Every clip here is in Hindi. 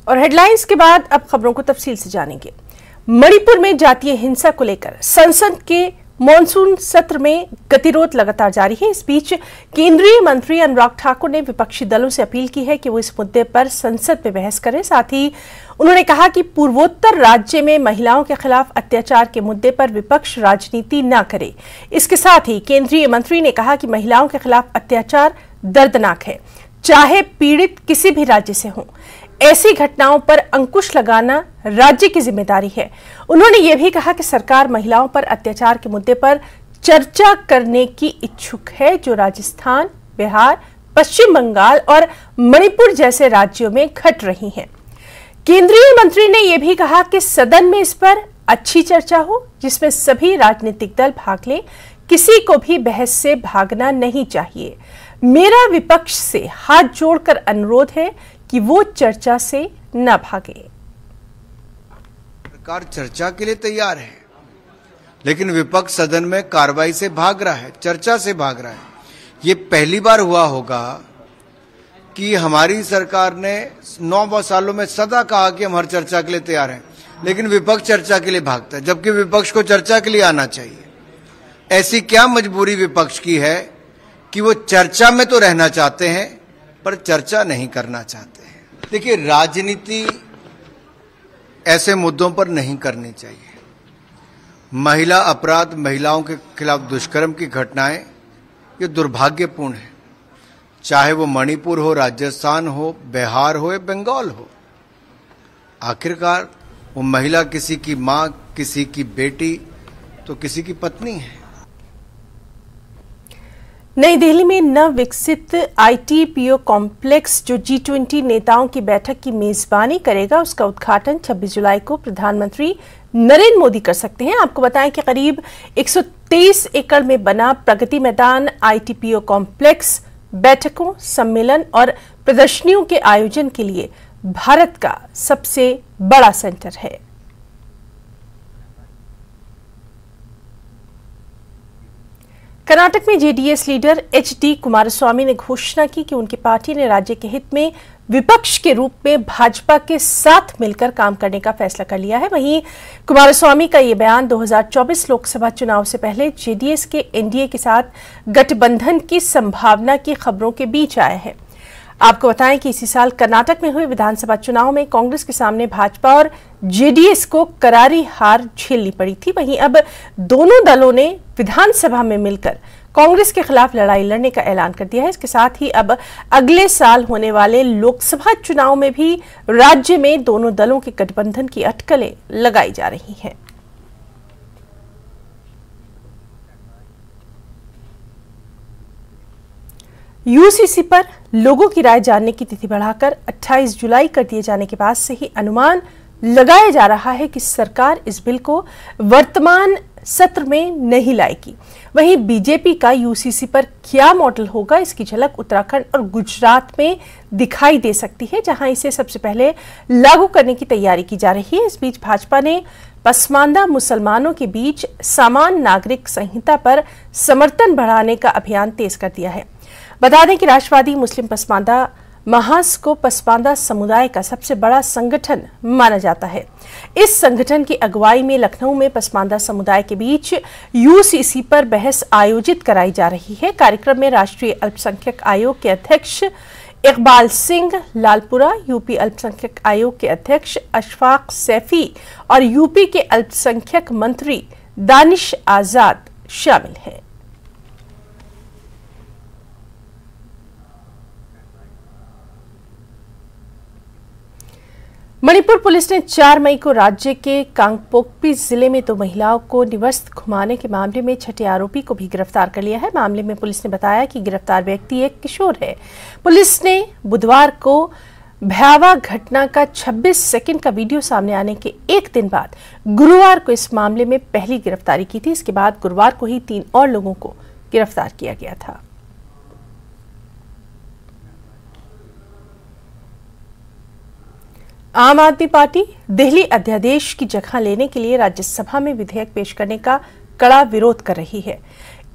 और हेडलाइंस के बाद अब खबरों को तफसील से जानेंगे। मणिपुर में जातीय हिंसा को लेकर संसद के मॉनसून सत्र में गतिरोध लगातार जारी है। इस बीच केंद्रीय मंत्री अनुराग ठाकुर ने विपक्षी दलों से अपील की है कि वो इस मुद्दे पर संसद में बहस करें। साथ ही उन्होंने कहा कि पूर्वोत्तर राज्य में महिलाओं के खिलाफ अत्याचार के मुद्दे पर विपक्ष राजनीति न करे। इसके साथ ही केंद्रीय मंत्री ने कहा कि महिलाओं के खिलाफ अत्याचार दर्दनाक है, चाहे पीड़ित किसी भी राज्य से हों। ऐसी घटनाओं पर अंकुश लगाना राज्य की जिम्मेदारी है। उन्होंने ये भी कहा कि सरकार महिलाओं पर अत्याचार के मुद्दे पर चर्चा करने की इच्छुक है, जो राजस्थान, बिहार, पश्चिम बंगाल और मणिपुर जैसे राज्यों में घट रही हैं। केंद्रीय मंत्री ने यह भी कहा कि सदन में इस पर अच्छी चर्चा हो, जिसमें सभी राजनीतिक दल भाग लें। किसी को भी बहस से भागना नहीं चाहिए। मेरा विपक्ष से हाथ जोड़कर अनुरोध है कि वो चर्चा से न भागे। सरकार चर्चा के लिए तैयार है, लेकिन विपक्ष सदन में कार्रवाई से भाग रहा है, चर्चा से भाग रहा है। ये पहली बार हुआ होगा कि हमारी सरकार ने 9 सालों में सदा कहा कि हम हर चर्चा के लिए तैयार हैं, लेकिन विपक्ष चर्चा के लिए भागता है, जबकि विपक्ष को चर्चा के लिए आना चाहिए। ऐसी क्या मजबूरी विपक्ष की है कि वो चर्चा में तो रहना चाहते हैं पर चर्चा नहीं करना चाहते हैं। देखिए, राजनीति ऐसे मुद्दों पर नहीं करनी चाहिए। महिला अपराध, महिलाओं के खिलाफ दुष्कर्म की घटनाएं ये दुर्भाग्यपूर्ण है, चाहे वो मणिपुर हो, राजस्थान हो, बिहार हो या बंगाल हो। आखिरकार वो महिला किसी की मां, किसी की बेटी तो किसी की पत्नी है। नई दिल्ली में नव विकसित ITPO कॉम्प्लेक्स जो G20 नेताओं की बैठक की मेजबानी करेगा, उसका उद्घाटन 26 जुलाई को प्रधानमंत्री नरेंद्र मोदी कर सकते हैं। आपको बताएं कि करीब 123 एकड़ में बना प्रगति मैदान ITPO कॉम्प्लेक्स बैठकों, सम्मेलन और प्रदर्शनियों के आयोजन के लिए भारत का सबसे बड़ा सेंटर है। कर्नाटक में JDS लीडर HD कुमारस्वामी ने घोषणा की कि उनकी पार्टी ने राज्य के हित में विपक्ष के रूप में भाजपा के साथ मिलकर काम करने का फैसला कर लिया है। वहीं कुमारस्वामी का यह बयान 2024 लोकसभा चुनाव से पहले JDS के NDA के साथ गठबंधन की संभावना की खबरों के बीच आया है। आपको बताएं कि इसी साल कर्नाटक में हुए विधानसभा चुनाव में कांग्रेस के सामने भाजपा और JDS को करारी हार झेलनी पड़ी थी। वहीं अब दोनों दलों ने विधानसभा में मिलकर कांग्रेस के खिलाफ लड़ाई लड़ने का ऐलान कर दिया है। इसके साथ ही अब अगले साल होने वाले लोकसभा चुनाव में भी राज्य में दोनों दलों के गठबंधन की अटकलें लगाई जा रही हैं। UCC पर लोगों की राय जानने की तिथि बढ़ाकर 28 जुलाई कर दिए जाने के बाद से ही अनुमान लगाया जा रहा है कि सरकार इस बिल को वर्तमान सत्र में नहीं लाएगी। वहीं बीजेपी का UCC पर क्या मॉडल होगा, इसकी झलक उत्तराखंड और गुजरात में दिखाई दे सकती है, जहां इसे सबसे पहले लागू करने की तैयारी की जा रही है। इस बीच भाजपा ने पसमानदा मुसलमानों के बीच समान नागरिक संहिता पर समर्थन बढ़ाने का अभियान तेज कर दिया है। बता दें कि राष्ट्रवादी मुस्लिम पसमानदा महास को पसमानदा समुदाय का सबसे बड़ा संगठन माना जाता है। इस संगठन की अगुवाई में लखनऊ में पसमानदा समुदाय के बीच UCC पर बहस आयोजित कराई जा रही है। कार्यक्रम में राष्ट्रीय अल्पसंख्यक आयोग के अध्यक्ष इकबाल सिंह लालपुरा, यूपी अल्पसंख्यक आयोग के अध्यक्ष अशफाक सैफी और यूपी के अल्पसंख्यक मंत्री दानिश आजाद शामिल हैं। मणिपुर पुलिस ने 4 मई को राज्य के कांगपोकपी जिले में 2 महिलाओं को निवस्त घुमाने के मामले में छठे आरोपी को भी गिरफ्तार कर लिया है। मामले में पुलिस ने बताया कि गिरफ्तार व्यक्ति एक किशोर है। पुलिस ने बुधवार को भयावह घटना का 26 सेकंड का वीडियो सामने आने के एक दिन बाद गुरुवार को इस मामले में पहली गिरफ्तारी की थी। इसके बाद गुरुवार को ही 3 और लोगों को गिरफ्तार किया गया था। आम आदमी पार्टी दिल्ली अध्यादेश की जगह लेने के लिए राज्यसभा में विधेयक पेश करने का कड़ा विरोध कर रही है।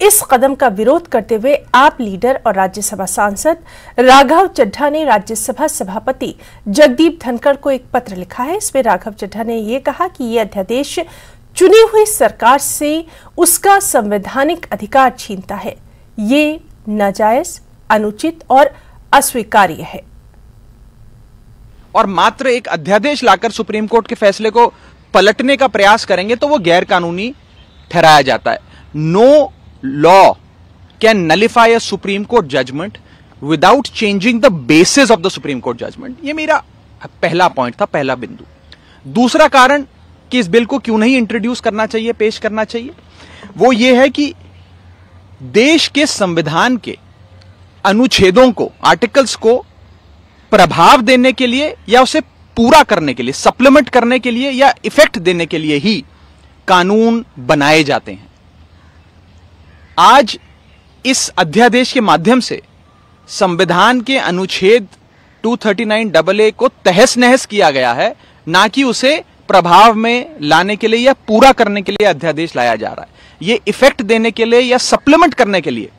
इस कदम का विरोध करते हुए आप लीडर और राज्यसभा सांसद राघव चड्ढा ने राज्यसभा सभापति जगदीप धनखड़ को एक पत्र लिखा है। इसमें राघव चड्ढा ने यह कहा कि यह अध्यादेश चुनी हुई सरकार से उसका संवैधानिक अधिकार छीनता है। ये नाजायज, अनुचित और अस्वीकार्य है। और मात्र एक अध्यादेश लाकर सुप्रीम कोर्ट के फैसले को पलटने का प्रयास करेंगे तो वो गैर कानूनी ठहराया जाता है। No law can nullify a Supreme Court judgment without changing the basis of the Supreme Court judgment. ये मेरा पहला पॉइंट था, पहला बिंदु। दूसरा कारण कि इस बिल को क्यों नहीं इंट्रोड्यूस करना चाहिए, पेश करना चाहिए, वो ये है कि देश के संविधान के अनुच्छेदों को, आर्टिकल्स को प्रभाव देने के लिए या उसे पूरा करने के लिए, सप्लीमेंट करने के लिए या इफेक्ट देने के लिए ही कानून बनाए जाते हैं। आज इस अध्यादेश के माध्यम से संविधान के अनुच्छेद 239AA को तहस नहस किया गया है, ना कि उसे प्रभाव में लाने के लिए या पूरा करने के लिए अध्यादेश लाया जा रहा है। यह इफेक्ट देने के लिए या सप्लीमेंट करने के लिए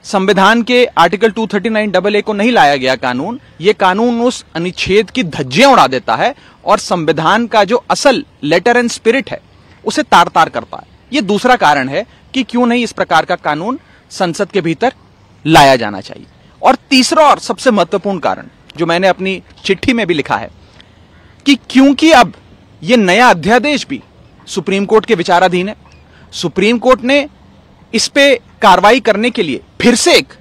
संविधान के आर्टिकल 239AA को नहीं लाया गया कानून। यह कानून उस अनुच्छेद की धज्जियां उड़ा देता है और संविधान का जो असल लेटर एंड स्पिरिट है उसे तार तार करता है। यह दूसरा कारण है कि क्यों नहीं इस प्रकार का कानून संसद के भीतर लाया जाना चाहिए। और तीसरा और सबसे महत्वपूर्ण कारण जो मैंने अपनी चिट्ठी में भी लिखा है कि क्योंकि अब यह नया अध्यादेश भी सुप्रीम कोर्ट के विचाराधीन है, सुप्रीम कोर्ट ने इस पे कार्रवाई करने के लिए फिर से एक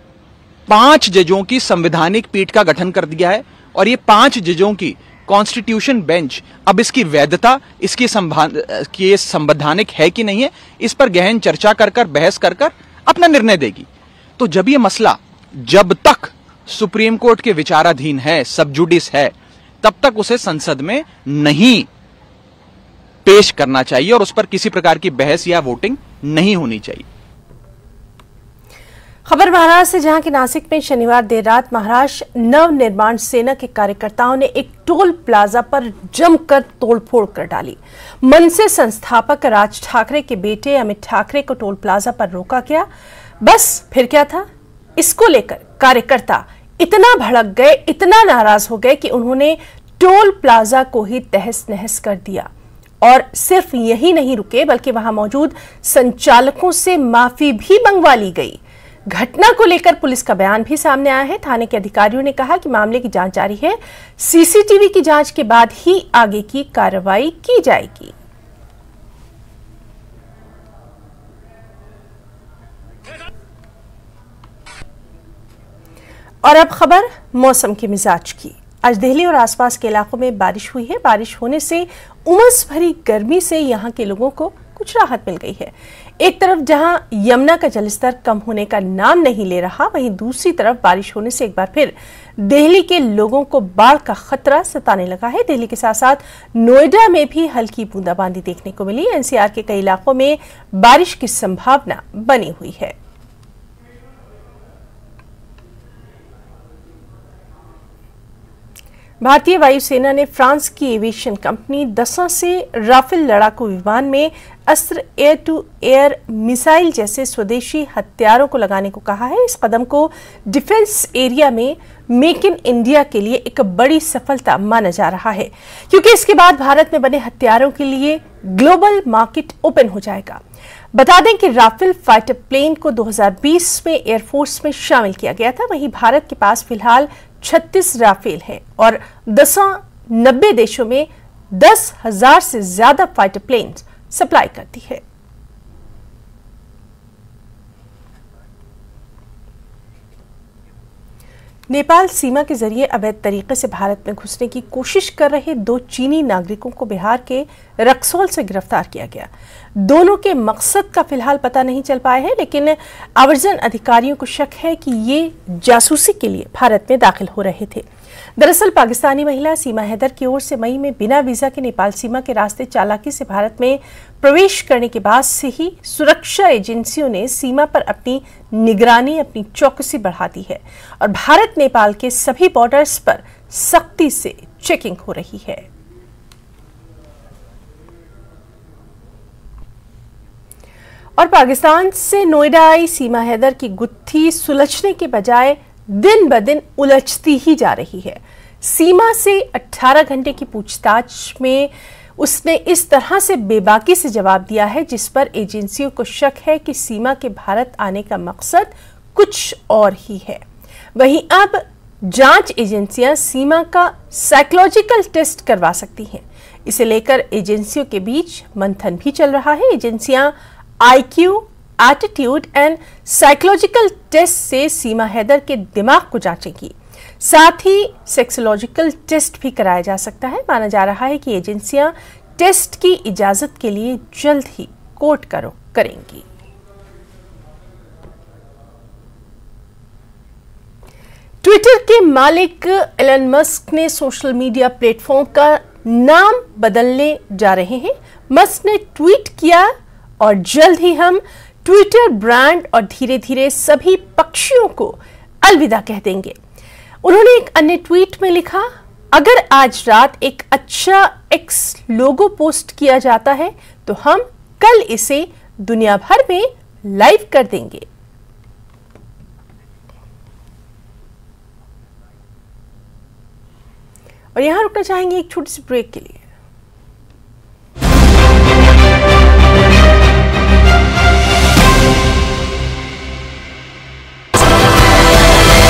5 जजों की संवैधानिक पीठ का गठन कर दिया है। और ये 5 जजों की कॉन्स्टिट्यूशन बेंच अब इसकी वैधता, इसकी संवैधानिक है कि नहीं है, इस पर गहन चर्चा कर बहस कर अपना निर्णय देगी। तो जब ये मसला जब तक सुप्रीम कोर्ट के विचाराधीन है, सब जुडिस है, तब तक उसे संसद में नहीं पेश करना चाहिए और उस पर किसी प्रकार की बहस या वोटिंग नहीं होनी चाहिए। खबर महाराष्ट्र से, जहां कि नासिक में शनिवार देर रात महाराष्ट्र नव निर्माण सेना के कार्यकर्ताओं ने एक टोल प्लाजा पर जमकर तोड़फोड़ कर डाली। मनसे संस्थापक राज ठाकरे के बेटे अमित ठाकरे को टोल प्लाजा पर रोका गया। बस फिर क्या था, इसको लेकर कार्यकर्ता इतना भड़क गए, इतना नाराज हो गए कि उन्होंने टोल प्लाजा को ही तहस नहस कर दिया। और सिर्फ यही नहीं रुके, बल्कि वहां मौजूद संचालकों से माफी भी मंगवा ली गई। घटना को लेकर पुलिस का बयान भी सामने आया है। थाने के अधिकारियों ने कहा कि मामले की जांच जारी है, सीसीटीवी की जांच के बाद ही आगे की कार्रवाई की जाएगी। और अब खबर मौसम के मिजाज की। आज दिल्ली और आसपास के इलाकों में बारिश हुई है। बारिश होने से उमस भरी गर्मी से यहां के लोगों को कुछ राहत मिल गई है। एक तरफ जहां यमुना का जलस्तर कम होने का नाम नहीं ले रहा, वहीं दूसरी तरफ बारिश होने से एक बार फिर दिल्ली के लोगों को बाढ़ का खतरा सताने लगा है। दिल्ली के साथ साथ नोएडा में भी हल्की बूंदाबांदी देखने को मिली। एनसीआर के कई इलाकों में बारिश की संभावना बनी हुई है। भारतीय वायुसेना ने फ्रांस की एविएशन कंपनी दसा से राफेल लड़ाकू विमान में अस्त्र, एयर टू एयर मिसाइल जैसे स्वदेशी हथियारों को लगाने को कहा है। इस कदम को डिफेंस एरिया में मेक इन इंडिया के लिए एक बड़ी सफलता माना जा रहा है, क्योंकि इसके बाद भारत में बने हथियारों के लिए ग्लोबल मार्केट ओपन हो जाएगा। बता दें कि राफेल फाइटर प्लेन को 2020 में एयरफोर्स में शामिल किया गया था। वहीं भारत के पास फिलहाल 36 राफेल है और दसा 90 देशों में 10,000 से ज्यादा फाइटर प्लेन सप्लाई करती है। नेपाल सीमा के जरिए अवैध तरीके से भारत में घुसने की कोशिश कर रहे 2 चीनी नागरिकों को बिहार के रक्सौल से गिरफ्तार किया गया। दोनों के मकसद का फिलहाल पता नहीं चल पाया है, लेकिन आवर्जन अधिकारियों को शक है कि ये जासूसी के लिए भारत में दाखिल हो रहे थे। दरअसल पाकिस्तानी महिला सीमा हैदर की ओर से मई में बिना वीजा के नेपाल सीमा के रास्ते चालाकी से भारत में प्रवेश करने के बाद से ही सुरक्षा एजेंसियों ने सीमा पर अपनी निगरानी, अपनी चौकसी बढ़ा दी है और भारत नेपाल के सभी बॉर्डर्स पर सख्ती से चेकिंग हो रही है। और पाकिस्तान से नोएडा आई सीमा हैदर की गुत्थी सुलझने के बजाय दिन ब दिन उलझती ही जा रही है। सीमा से 18 घंटे की पूछताछ में उसने इस तरह से बेबाकी से जवाब दिया है जिस पर एजेंसियों को शक है कि सीमा के भारत आने का मकसद कुछ और ही है। वहीं अब जांच एजेंसियां सीमा का साइकोलॉजिकल टेस्ट करवा सकती हैं। इसे लेकर एजेंसियों के बीच मंथन भी चल रहा है। एजेंसियां IQ, attitude and psychological test से सीमा हैदर के दिमाग को जांचेगी। साथ ही सेक्सोलॉजिकल टेस्ट भी कराया जा सकता है। माना जा रहा है कि एजेंसियां टेस्ट की इजाजत के लिए जल्द ही कोर्ट का रुख करेंगी। ट्विटर के मालिक एलन मस्क ने सोशल मीडिया प्लेटफॉर्म का नाम बदलने जा रहे हैं। मस्क ने ट्वीट किया और जल्द ही हम ट्विटर ब्रांड और धीरे धीरे सभी पक्षियों को अलविदा कह देंगे। उन्होंने एक अन्य ट्वीट में लिखा, अगर आज रात एक अच्छा एक्स लोगो पोस्ट किया जाता है तो हम कल इसे दुनिया भर में लाइव कर देंगे। और यहां रुकना चाहेंगे एक छोटी सी ब्रेक के लिए।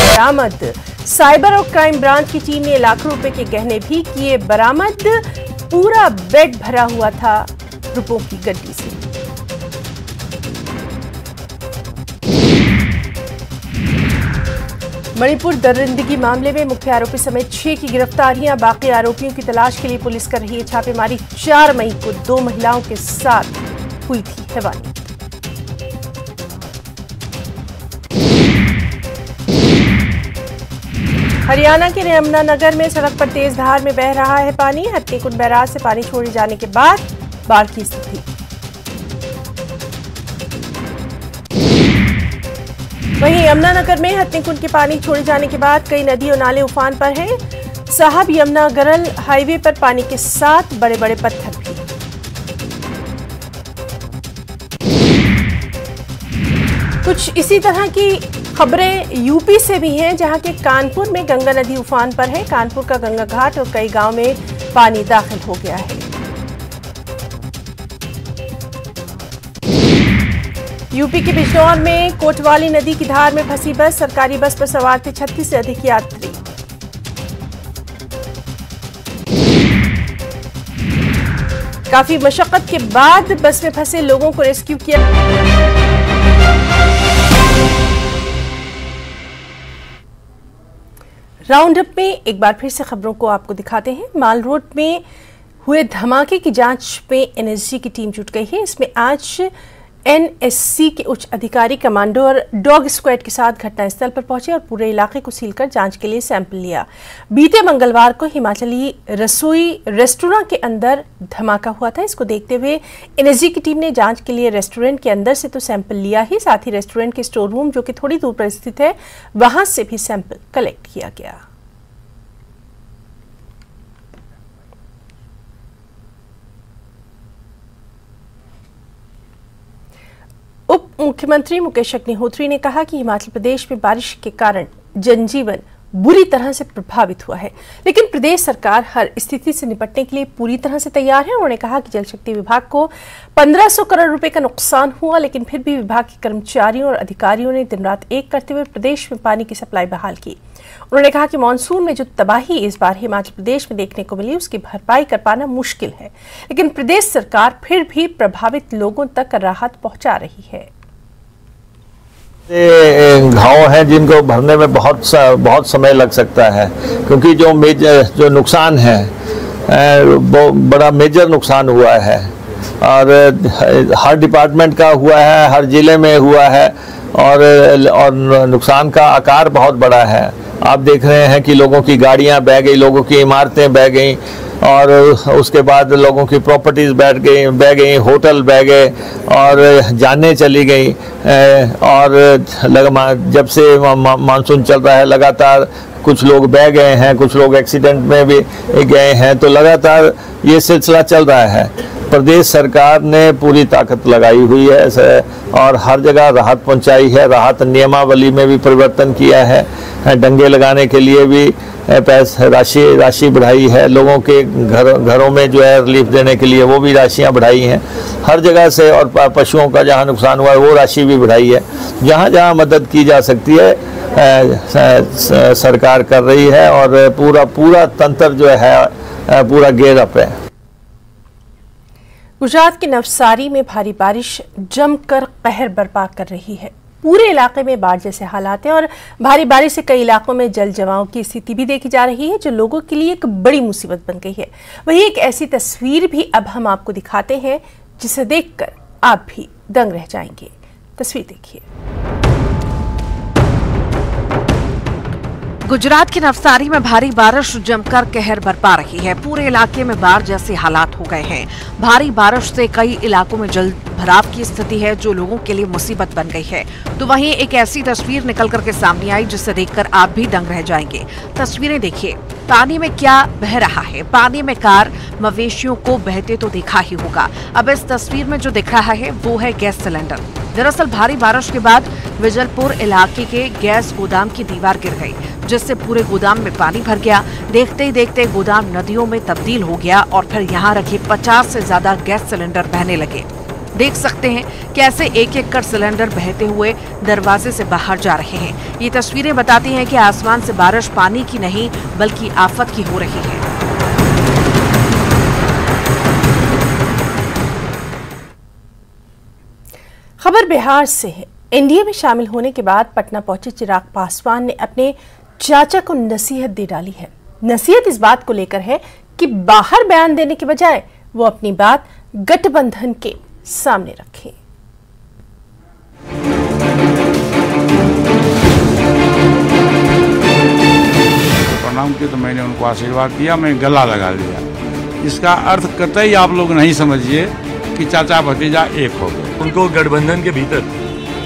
बरामद, साइबर और क्राइम ब्रांच की टीम ने लाखों रुपए के गहने भी किए बरामद। पूरा बेड भरा हुआ था रुपयों की गड्डी से। मणिपुर दरिंदगी मामले में मुख्य आरोपी समेत 6 की गिरफ्तारियां। बाकी आरोपियों की तलाश के लिए पुलिस कर रही है छापेमारी। 4 मई को 2 महिलाओं के साथ हुई थी हैवानी। हरियाणा के यमुनानगर में सड़क पर तेज धार में बह रहा है पानी। हथनीकुंड बैराज से पानी छोड़े जाने के बाद बाढ़ की स्थिति। वहीं यमुनानगर में हथनीकुंड के पानी छोड़े जाने के बाद कई नदी और नाले उफान पर हैं। साहब यमुना गरल हाईवे पर पानी के साथ बड़े बड़े पत्थर भी। कुछ इसी तरह की खबरें यूपी से भी हैं, जहां के कानपुर में गंगा नदी उफान पर है। कानपुर का गंगा घाट और कई गांव में पानी दाखिल हो गया है। यूपी के बिजनौर में कोटवाली नदी की धार में फंसी बस। सरकारी बस पर सवार थे 36 से अधिक यात्री। काफी मशक्कत के बाद बस में फंसे लोगों को रेस्क्यू किया। राउंड अप में एक बार फिर से खबरों को आपको दिखाते हैं। माल रोड में हुए धमाके की जांच में एनएसजी की टीम जुट गई है। इसमें आज एनएससी के उच्च अधिकारी, कमांडो और डॉग स्क्वाड के साथ घटनास्थल पर पहुंचे और पूरे इलाके को सील कर जांच के लिए सैंपल लिया। बीते मंगलवार को हिमाचली रसोई रेस्टोरेंट के अंदर धमाका हुआ था। इसको देखते हुए एनएसजी की टीम ने जांच के लिए रेस्टोरेंट के अंदर से तो सैंपल लिया ही, साथ ही रेस्टोरेंट के स्टोर रूम जो कि थोड़ी दूर पर स्थित है वहां से भी सैंपल कलेक्ट किया गया। उप मुख्यमंत्री मुकेश अग्निहोत्री ने कहा कि हिमाचल प्रदेश में बारिश के कारण जनजीवन बुरी तरह से प्रभावित हुआ है, लेकिन प्रदेश सरकार हर स्थिति से निपटने के लिए पूरी तरह से तैयार है। उन्होंने कहा कि जल शक्ति विभाग को 1500 करोड़ रुपए का नुकसान हुआ, लेकिन फिर भी विभाग के कर्मचारियों और अधिकारियों ने दिन रात एक करते हुए प्रदेश में पानी की सप्लाई बहाल की। उन्होंने कहा कि मानसून में जो तबाही इस बार हिमाचल प्रदेश में देखने को मिली उसकी भरपाई कर पाना मुश्किल है, लेकिन प्रदेश सरकार फिर भी प्रभावित लोगों तक राहत पहुंचा रही है। घाव हैं जिनको भरने में बहुत समय लग सकता है, क्योंकि जो नुकसान है वो बड़ा मेजर नुकसान हुआ है और हर डिपार्टमेंट का हुआ है, हर जिले में हुआ है और नुकसान का आकार बहुत बड़ा है। आप देख रहे हैं कि लोगों की गाड़ियां बह गई, लोगों की इमारतें बह गई और उसके बाद लोगों की प्रॉपर्टीज़ बह गई, होटल बह गए और जानें चली गई। और जब से मानसून चल रहा है लगातार कुछ लोग बह गए हैं, कुछ लोग एक्सीडेंट में भी गए हैं, तो लगातार ये सिलसिला चल रहा है। प्रदेश सरकार ने पूरी ताकत लगाई हुई है और हर जगह राहत पहुंचाई है। राहत नियमावली में भी परिवर्तन किया है, डंगे लगाने के लिए भी राशि बढ़ाई है, लोगों के घरों में जो है रिलीफ देने के लिए वो भी राशियां बढ़ाई हैं हर जगह से, और पशुओं का जहां नुकसान हुआ है वो राशि भी बढ़ाई है। जहां जहां मदद की जा सकती है सरकार कर रही है, और पूरा तंत्र जो है पूरा गेयर अप है। गुजरात के नवसारी में भारी बारिश जमकर कहर बर्पा कर रही है। पूरे इलाके में बाढ़ जैसे हालात हैं और भारी बारिश से कई इलाकों में जल जमाव की स्थिति भी देखी जा रही है, जो लोगों के लिए एक बड़ी मुसीबत बन गई है। वहीं एक ऐसी तस्वीर भी अब हम आपको दिखाते हैं जिसे देखकर आप भी दंग रह जाएंगे। तस्वीर देखिए। गुजरात के नवसारी में भारी बारिश जमकर कहर बरपा रही है। पूरे इलाके में बाढ़ जैसे हालात हो गए हैं। भारी बारिश से कई इलाकों में जल भराव की स्थिति है, जो लोगों के लिए मुसीबत बन गई है। तो वहीं एक ऐसी तस्वीर निकल करके सामने आई जिसे देखकर आप भी दंग रह जाएंगे। तस्वीरें देखिए, पानी में क्या बह रहा है। पानी में कार मवेशियों को बहते तो देखा ही होगा। अब इस तस्वीर में जो दिख रहा है वो है गैस सिलेंडर। दरअसल भारी बारिश के बाद विजलपुर इलाके के गैस गोदाम की दीवार गिर गई, जिससे पूरे गोदाम में पानी भर गया। देखते ही देखते गोदाम नदियों में तब्दील हो गया और फिर यहाँ रखे 50 से ज्यादा गैस सिलेंडर बहने लगे। देख सकते हैं कैसे एक एक कर सिलेंडर बहते हुए दरवाजे से बाहर जा रहे हैं। ये तस्वीरें बताती हैं कि आसमान से बारिश पानी की नहीं बल्कि आफत की हो रही है। खबर बिहार से है। एनडीए में शामिल होने के बाद पटना पहुंचे चिराग पासवान ने अपने चाचा को नसीहत दे डाली है। नसीहत इस बात को लेकर है कि बाहर बयान देने के बजाय वो अपनी बात गठबंधन के सामने रखें। प्रणाम किया तो मैंने उनको आशीर्वाद दिया, मैं गला लगा लिया। इसका अर्थ कतई आप लोग नहीं समझिए कि चाचा भतीजा एक हो गए। उनको गठबंधन के भीतर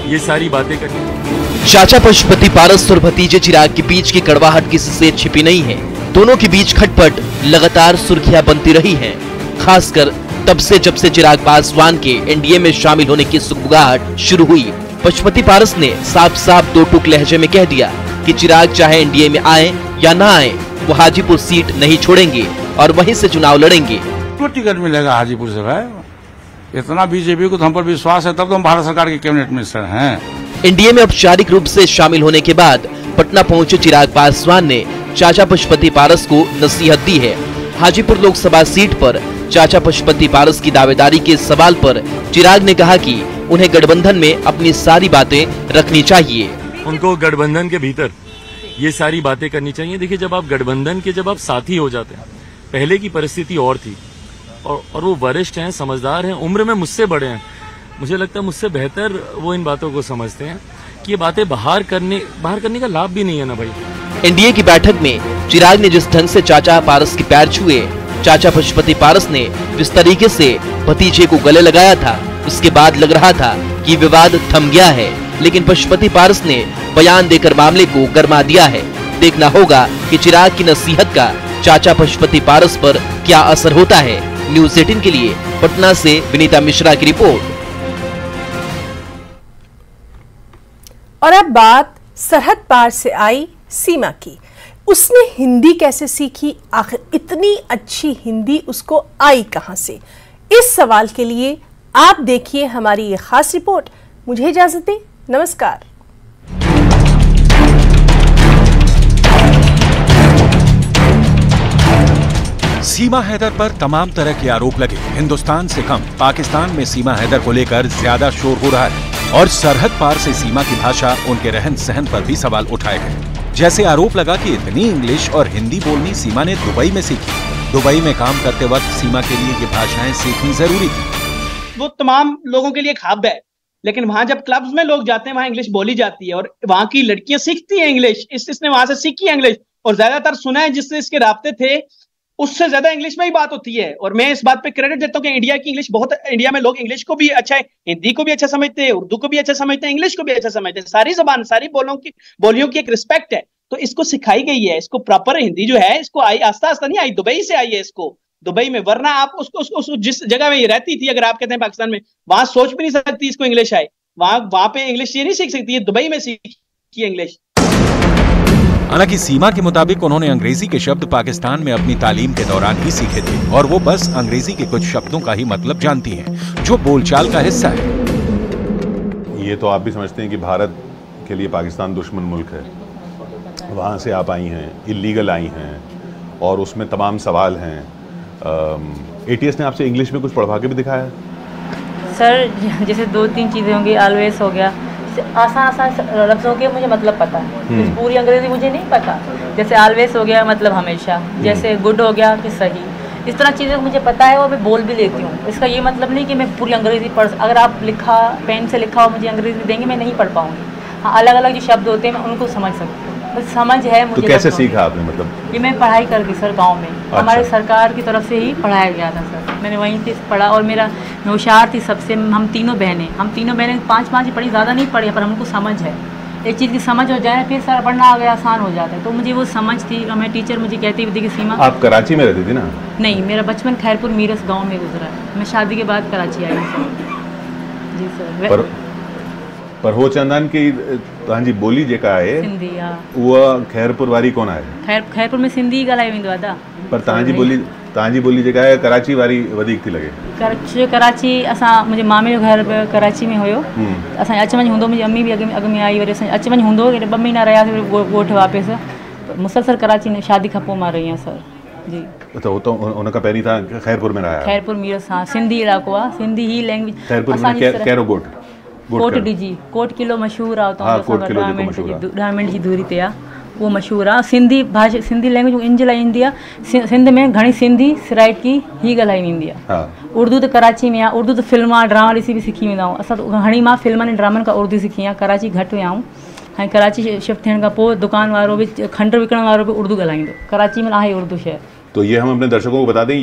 ये सारी बातें करनी। चाचा पशुपति पारस और भतीजे चिराग के बीच की कड़वाहट किसी से छिपी नहीं है। दोनों के बीच खटपट लगातार सुर्खियां बनती रही हैं, खासकर तब से जब से चिराग पासवान के एनडीए में शामिल होने की सुगबुगाहट शुरू हुई। पशुपति पारस ने साफ साफ दो टूक लहजे में कह दिया कि चिराग चाहे एनडीए में आए या ना आए, वो हाजीपुर सीट नहीं छोड़ेंगे और वहीं से चुनाव लड़ेंगे। तो टिकट मिलेगा हाजीपुर से भाई, इतना बीजेपी को हम पर विश्वास है, तब तो हम भारत सरकार के कैबिनेट मिनिस्टर हैं। एनडीए में औपचारिक रूप से शामिल होने के बाद पटना पहुंचे चिराग पासवान ने चाचा पशुपति पारस को नसीहत दी है। हाजीपुर लोकसभा सीट पर चाचा पशुपति पारस की दावेदारी के सवाल पर चिराग ने कहा कि उन्हें गठबंधन में अपनी सारी बातें रखनी चाहिए। उनको गठबंधन के भीतर ये सारी बातें करनी चाहिए। देखिए, जब आप गठबंधन के जब आप साथी हो जाते हैं, पहले की परिस्थिति और थी, और वो वरिष्ठ हैं, समझदार हैं, उम्र में मुझसे बड़े हैं। मुझे लगता है मुझसे बेहतर वो इन बातों को समझते हैं कि ये बातें बाहर करने का लाभ भी नहीं है ना भाई। एनडीए की बैठक में चिराग ने जिस ढंग से चाचा पारस के पैर छुए, चाचा पशुपति पारस ने जिस तरीके से भतीजे को गले लगाया था, उसके बाद लग रहा था कि विवाद थम गया है। लेकिन पशुपति पारस ने बयान देकर मामले को गरमा दिया है। देखना होगा कि चिराग की नसीहत का चाचा पशुपति पारस पर क्या असर होता है। न्यूज़ 18 के लिए पटना से विनीता मिश्रा की रिपोर्ट। और अब बात सरहद पार से आई सीमा की। उसने हिंदी कैसे सीखी? आखिर इतनी अच्छी हिंदी उसको आई कहां से? इस सवाल के लिए आप देखिए हमारी ये खास रिपोर्ट। मुझे इजाजत दें, नमस्कार। सीमा हैदर पर तमाम तरह के आरोप लगे। हिंदुस्तान से कम पाकिस्तान में सीमा हैदर को लेकर ज्यादा शोर हो रहा है और सरहद पार से सीमा की भाषा, उनके रहन सहन पर भी सवाल उठाए गए। जैसे आरोप लगा कि इतनी इंग्लिश और हिंदी बोलनी सीमा ने दुबई में सीखी। दुबई में काम करते वक्त सीमा के लिए ये भाषाएं सीखनी जरूरी थी। वो तमाम लोगों के लिए हब है, लेकिन वहां जब क्लब्स में लोग जाते हैं वहां इंग्लिश बोली जाती है और वहां की लड़कियां सीखती हैं इंग्लिश। इसने वहां से सीखी है इंग्लिश, और ज्यादातर सुना है जिससे इसके राब्ते थे उससे ज्यादा इंग्लिश में ही बात होती है। और मैं इस बात पे क्रेडिट देता हूँ कि इंडिया की इंग्लिश बहुत, इंडिया में लोग इंग्लिश को भी अच्छा है, हिंदी को भी अच्छा समझते हैं, उर्दू को भी अच्छा समझते हैं, इंग्लिश को भी अच्छा समझते हैं। सारी जबान, सारी बोलियों की एक रिस्पेक्ट है, तो इसको सिखाई गई है। इसको प्रॉपर हिंदी जो है, इसको आई आस्ता आस्ता नहीं आई, दुबई से आई है इसको। दुबई में, वरना आप उसको जिस जगह में ये रहती थी, अगर आप कहते हैं पाकिस्तान में, वहां सोच भी नहीं सकती इसको इंग्लिश आए, वहां पे इंग्लिश ये नहीं सीख सकती है, दुबई में सीखी इंग्लिश। हालांकि सीमा के मुताबिक उन्होंने अंग्रेजी के शब्द पाकिस्तान में अपनी तालीम के दौरान ही सीखे थे और वो बस अंग्रेजी के कुछ शब्दों का ही मतलब जानती हैं, जो बोलचाल का हिस्सा है। ये तो आप भी समझते हैं कि भारत के लिए पाकिस्तान दुश्मन मुल्क है, वहाँ से आप आई हैं, इलीगल आई हैं और उसमें तमाम सवाल हैं। ATS ने आपसे इंग्लिश में कुछ पढ़वा के भी दिखाया? सर जैसे 2-3 चीज़ें होंगी, ऑलवेज हो गया, आसान लफ्ज़ों के मुझे मतलब पता है, पूरी अंग्रेजी मुझे नहीं पता। जैसे ऑलवेज हो गया मतलब हमेशा, जैसे गुड हो गया कि सही, इस तरह चीज़ें मुझे पता है और मैं बोल भी लेती हूँ। इसका ये मतलब नहीं कि मैं पूरी अंग्रेजी पढ़, अगर आप लिखा पेन से लिखा हो मुझे अंग्रेजी देंगे मैं नहीं पढ़ पाऊँगी। हाँ, अलग अलग जो शब्द होते हैं मैं उनको समझ सकती हूँ, बस समझ है मुझे। तो कैसे सीखा आपने? मतलब ये मैं पढ़ाई कर दी सर, गांव में हमारे सरकार की तरफ से ही पढ़ाया गया था सर, मैंने वहीं से पढ़ा और मेरा मैं होशियार थी सबसे। हम तीनों बहनें 5-5 ही पढ़ी, ज़्यादा नहीं पढ़ी, पर हमको समझ है, एक चीज़ की समझ हो जाए फिर सर पढ़ना आ गया आसान हो जाता है, तो मुझे वो समझ थी। और मैं टीचर मुझे कहती थी कि सीमा। आप कराची में रहती थी ना? नहीं, मेरा बचपन खैरपुर मीरस गाँव में गुजरा है, मैं शादी के बाद कराची आई हूँ सर। जी सर। पर हो चंदन की तव्हांजी बोली जेका है सिंधी, हाँ, उहा खैरपुर वारी कोन आहे? खैरपुर में सिंधी ॻाल्हाई वेंदो आहे दा, पर तव्हांजी बोली जेका आहे कराची वारी वधीक थी लॻे। कराची असां मुंहिंजे मामे जो घर कराची में हुयो, असांजो अच वञु हूंदो, मुंहिंजी अम्मी बि अॻ में आई, वरी असांजो अच वञु हूंदो, 2 महीना रहियासीं ॻोठु वापसि, मुसलसल कराची में शादी खां पोइ मां रही आहियां सर। जी तो उन खां पहिरीं तव्हां खैरपुर में रहिया? खैरपुर मीरस, हाँ, सिंधी इलाइक़ो आहे, सिंधी ही लैंग्वेज। खैरपुर में कहिड़ो ॻोठु? कोट डिजी, कोट किलो मशहूरु आहे, 10 मिंट जी दूरी ते आहे, उहो मशहूरु आहे। सिंधी भाषा, सिंधी लैंग्वेज इन जे लाइ ईंदी आहे, सिंध में घणी सिंधी सिराइकी ही ॻाल्हाई वेंदी आहे। उर्दू त कराची में आहे, उर्दू त फिल्मा ड्रामा ॾिसी बि सिखी वेंदा आहियूं असां, त घणी मां फिल्मनि ऐं ड्रामनि खां उर्दू सिखी आहे, कराची घटि विया आहियूं। ऐं कराची शिफ्ट थियण खां पोइ दुकान वारो बि, खंडु विकण वारो बि उर्दू ॻाल्हाईंदो, कराची में आहे उर्दू शहर। तो ये हम अपने दर्शकों को बता दें,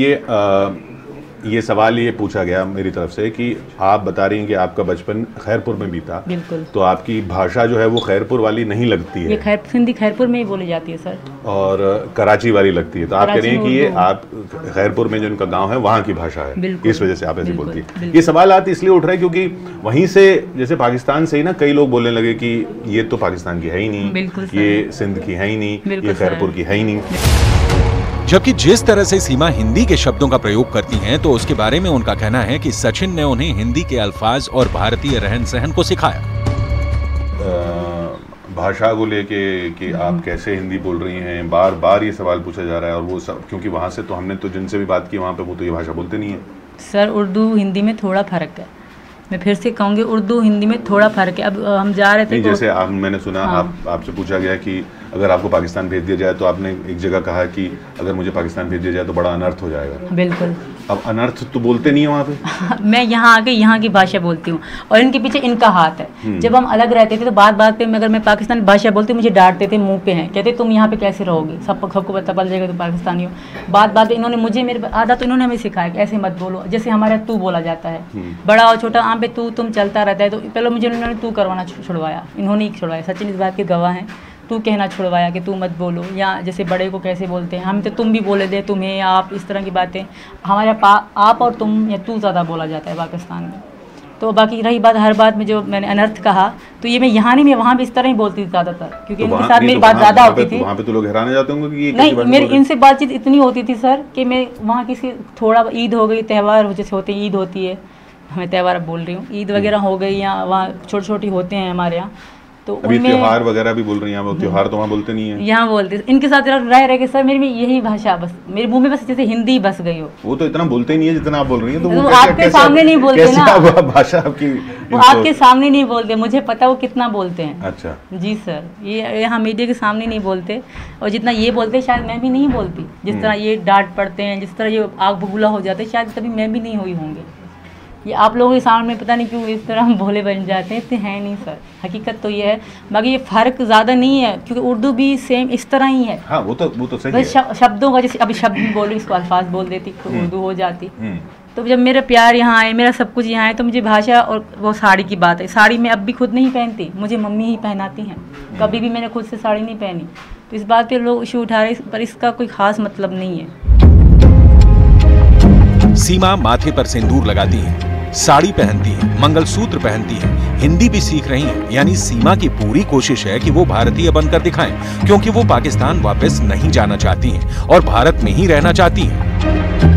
ये सवाल ये पूछा गया मेरी तरफ से कि आप बता रही हैं कि आपका बचपन खैरपुर में बीता, बिल्कुल, तो आपकी भाषा जो है वो खैरपुर वाली नहीं लगती है। ये सिंधी खैरपुर में ही बोली जाती है सर, और कराची वाली लगती है। तो आप कह रही हैं कि ये आप खैरपुर में जो उनका गांव है वहाँ की भाषा है, इस वजह से आप ऐसे बोलती है। ये सवाल आते इसलिए उठ रहे हैं क्योंकि वहीं से, जैसे पाकिस्तान से ही ना कई लोग बोलने लगे कि ये तो पाकिस्तान की है ही नहीं, ये सिंध की है ही नहीं, ये खैरपुर की है ही नहीं। जबकि जिस तरह से सीमा हिंदी के शब्दों का प्रयोग करती हैं, तो उसके बारे में उनका कहना है कि सचिन ने उन्हें हिंदी के अल्फाज और भारतीय रहन सहन को सिखाया। भाषा को लेके कि आप कैसे हिंदी बोल रही हैं, बार बार ये सवाल पूछा जा रहा है, और वो सब क्योंकि वहाँ से तो हमने तो जिनसे भी बात की वहाँ पे वो तो ये भाषा बोलते नहीं है। सर उर्दू हिंदी में थोड़ा फर्क है, मैं फिर से कहूँगी उर्दू हिंदी में थोड़ा फर्क है। अब हम जा रहे थे, जैसे मैंने सुना, आपसे पूछा गया कि अगर आपको पाकिस्तान भेज दिया जाए, तो आपने एक जगह कहा कि अगर मुझे पाकिस्तान भेज दिया जाए तो बड़ा अनर्थ हो जाएगा। बिल्कुल। अब अनर्थ तो बोलते नहीं है वहाँ पे। मैं यहाँ आके यहाँ की भाषा बोलती हूँ और इनके पीछे इनका हाथ है। जब हम अलग रहते थे तो बात पे अगर मैं पाकिस्तानी भाषा बोलती मुझे डांटते थे, मुंह पे हैं, कहते तुम यहाँ पे कैसे रहोगे, सबको पता पड़ जाएगा तुम पाकिस्तानी हो। बात पे इन्होंने मुझे, मेरे आधा तो इन्होंने हमें सिखाया कि ऐसे मत बोलो, जैसे हमारे तू बोला जाता है, बड़ा और छोटा आम पे तू तुम चलता रहता है, तो पहले मुझे उन्होंने तू करवाना छुड़वाया, इन्होंने ही छुड़वाया, सचिन इस बात के गवाह हैं, तू कहना छुड़वाया कि तू मत बोलो, या जैसे बड़े को कैसे बोलते हैं हम, तो तुम भी बोले दे, तुम्हें, आप, इस तरह की बातें। हमारे आप और तुम या तू ज़्यादा बोला जाता है पाकिस्तान में। तो बाकी रही बात, हर बात में जो मैंने अनर्थ कहा, तो ये मैं यहाँ नहीं, मैं वहाँ भी इस तरह ही बोलती थी ज़्यादातर, क्योंकि इनके साथ मेरी बात ज़्यादा होती थी। वहाँ पे तो लोग हैरान जाते होंगे कि ये नहीं, मेरी इनसे बातचीत इतनी होती थी सर कि मैं वहाँ किसी थोड़ा, ईद हो गई, त्यौहार जैसे होते हैं, ईद होती है, मैं त्यौहार अब बोल रही हूँ, ईद वगैरह हो गई, या वहाँ छोटी होते हैं हमारे यहाँ, तो अभी त्योहार वगैरह भी बोल रही हैं, वो त्योहार तो वहाँ बोलते नहीं है, यहाँ बोलते। इनके साथ रह के सर मेरी में यही भाषा, बस मेरे मुंह में बस जैसे हिंदी बस गई हो। वो तो इतना बोलते ही नहीं है जितना आप बोल रही हैं, तो वो आपके सामने नहीं बोलते ना, भाषा आपकी, वो आपके सामने नहीं बोलते, मुझे पता वो कितना बोलते हैं। अच्छा जी सर, ये यहाँ मीडिया के सामने नहीं बोलते, और जितना ये बोलते शायद मैं भी नहीं बोलती, जिस तरह ये डांट पड़ते हैं, जिस तरह ये आग बबूला हो जाते हैं, शायद कभी मैं भी नहीं हुई होंगी। ये आप लोगों के सामने पता नहीं क्यों इस तरह हम भोले बन जाते हैं, इतने हैं नहीं सर, हकीकत तो ये है। बाकी ये फ़र्क ज़्यादा नहीं है, क्योंकि उर्दू भी सेम इस तरह ही है। हाँ, वो तो सही है। शब्दों का, जैसे अभी शब्द बोल रही, इसको अल्फाज बोल देती तो उर्दू हो जाती। तो जब मेरा प्यार यहाँ आए, मेरा सब कुछ यहाँ आए, तो मुझे भाषा, और वो साड़ी की बात है, साड़ी मैं अब भी खुद नहीं पहनती, मुझे मम्मी ही पहनाती हैं, कभी भी मैंने खुद से साड़ी नहीं पहनी। तो इस बात पे लोग इशू उठा रहे, पर इसका कोई ख़ास मतलब नहीं है। सीमा माथे पर सिंदूर लगाती है, साड़ी पहनती है, मंगलसूत्र पहनती है, हिंदी भी सीख रही है। यानी सीमा की पूरी कोशिश है कि वो भारतीय बनकर दिखाएं, क्योंकि वो पाकिस्तान वापस नहीं जाना चाहती हैं और भारत में ही रहना चाहती हैं।